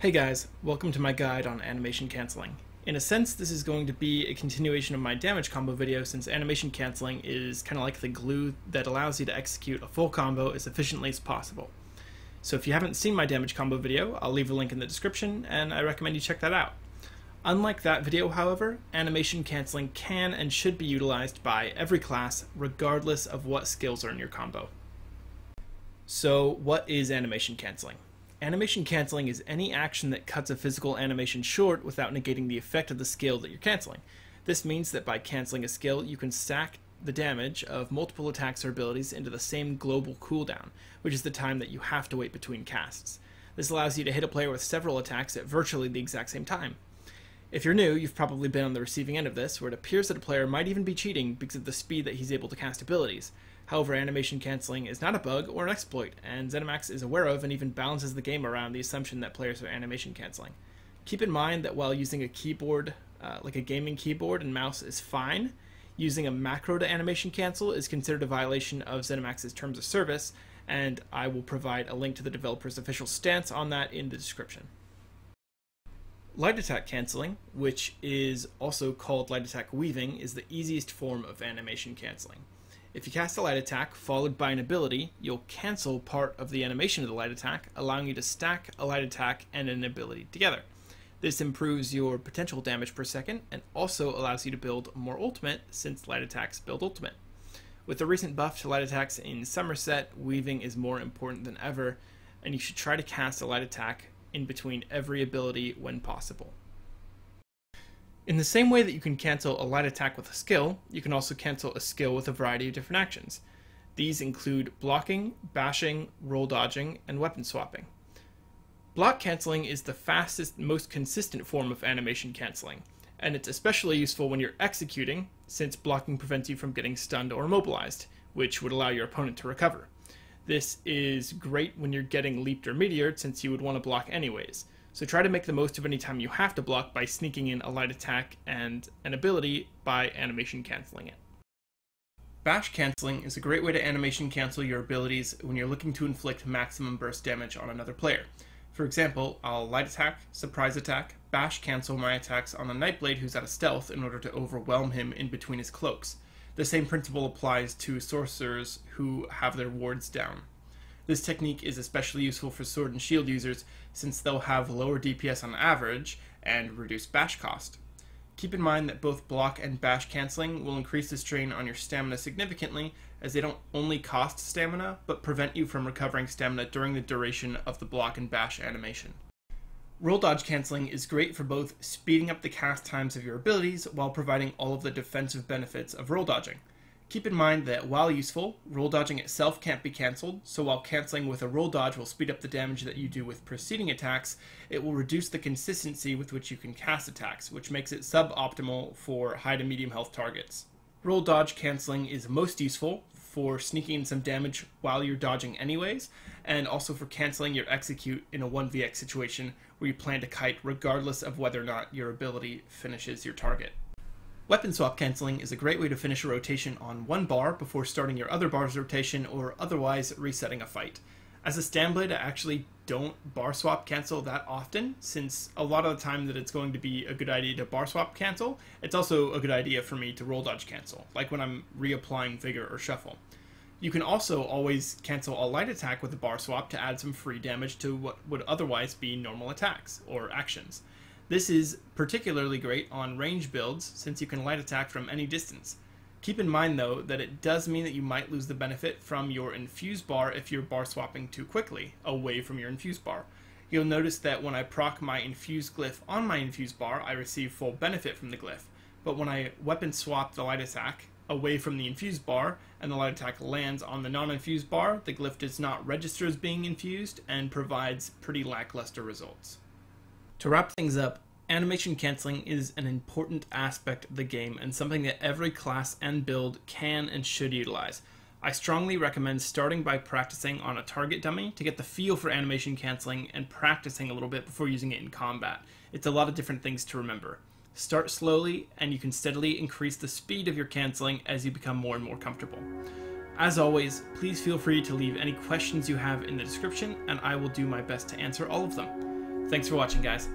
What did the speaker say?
Hey guys, welcome to my guide on animation cancelling. In a sense, this is going to be a continuation of my damage combo video since animation cancelling is kind of like the glue that allows you to execute a full combo as efficiently as possible. So if you haven't seen my damage combo video, I'll leave a link in the description and I recommend you check that out. Unlike that video, however, animation cancelling can and should be utilized by every class regardless of what skills are in your combo. So what is animation cancelling? Animation cancelling is any action that cuts a physical animation short without negating the effect of the skill that you're cancelling. This means that by cancelling a skill, you can stack the damage of multiple attacks or abilities into the same global cooldown, which is the time that you have to wait between casts. This allows you to hit a player with several attacks at virtually the exact same time. If you're new, you've probably been on the receiving end of this, where it appears that a player might even be cheating because of the speed that he's able to cast abilities. However, animation cancelling is not a bug or an exploit, and ZeniMax is aware of and even balances the game around the assumption that players are animation cancelling. Keep in mind that while using a keyboard, like a gaming keyboard and mouse is fine, using a macro to animation cancel is considered a violation of ZeniMax's terms of service, and I will provide a link to the developer's official stance on that in the description. Light attack cancelling, which is also called light attack weaving, is the easiest form of animation cancelling. If you cast a light attack followed by an ability, you'll cancel part of the animation of the light attack, allowing you to stack a light attack and an ability together. This improves your potential damage per second and also allows you to build more ultimate since light attacks build ultimate. With the recent buff to light attacks in Somerset, weaving is more important than ever, and you should try to cast a light attack in between every ability when possible. In the same way that you can cancel a light attack with a skill, you can also cancel a skill with a variety of different actions. These include blocking, bashing, roll dodging, and weapon swapping. Block cancelling is the fastest, most consistent form of animation cancelling, and it's especially useful when you're executing, since blocking prevents you from getting stunned or immobilized, which would allow your opponent to recover. This is great when you're getting leaped or meteored, since you would want to block anyways. So try to make the most of any time you have to block by sneaking in a light attack and an ability by animation cancelling it. Bash cancelling is a great way to animation cancel your abilities when you're looking to inflict maximum burst damage on another player. For example, I'll light attack, surprise attack, bash cancel my attacks on a Nightblade who's out of stealth in order to overwhelm him in between his cloaks. The same principle applies to sorcerers who have their wards down. This technique is especially useful for sword and shield users since they'll have lower DPS on average and reduce bash cost. Keep in mind that both block and bash cancelling will increase the strain on your stamina significantly, as they don't only cost stamina but prevent you from recovering stamina during the duration of the block and bash animation. Roll dodge cancelling is great for both speeding up the cast times of your abilities while providing all of the defensive benefits of roll dodging. Keep in mind that while useful, roll dodging itself can't be cancelled, so while cancelling with a roll dodge will speed up the damage that you do with preceding attacks, it will reduce the consistency with which you can cast attacks, which makes it suboptimal for high to medium health targets. Roll dodge cancelling is most useful for sneaking in some damage while you're dodging anyways, and also for cancelling your execute in a 1vx situation where you plan to kite regardless of whether or not your ability finishes your target. Weapon swap cancelling is a great way to finish a rotation on one bar before starting your other bar's rotation or otherwise resetting a fight. As a Nightblade, I actually don't bar swap cancel that often, since a lot of the time that it's going to be a good idea to bar swap cancel, it's also a good idea for me to roll dodge cancel, like when I'm reapplying Vigor or Shuffle. You can also always cancel a light attack with a bar swap to add some free damage to what would otherwise be normal attacks or actions. This is particularly great on range builds since you can light attack from any distance. Keep in mind though that it does mean that you might lose the benefit from your infuse bar if you're bar swapping too quickly away from your infuse bar. You'll notice that when I proc my infuse glyph on my infuse bar, I receive full benefit from the glyph, but when I weapon swap the light attack away from the infuse bar and the light attack lands on the non-infused bar, the glyph does not register as being infused and provides pretty lackluster results. To wrap things up, animation cancelling is an important aspect of the game and something that every class and build can and should utilize. I strongly recommend starting by practicing on a target dummy to get the feel for animation cancelling and practicing a little bit before using it in combat. It's a lot of different things to remember. Start slowly and you can steadily increase the speed of your cancelling as you become more and more comfortable. As always, please feel free to leave any questions you have in the description and I will do my best to answer all of them. Thanks for watching, guys.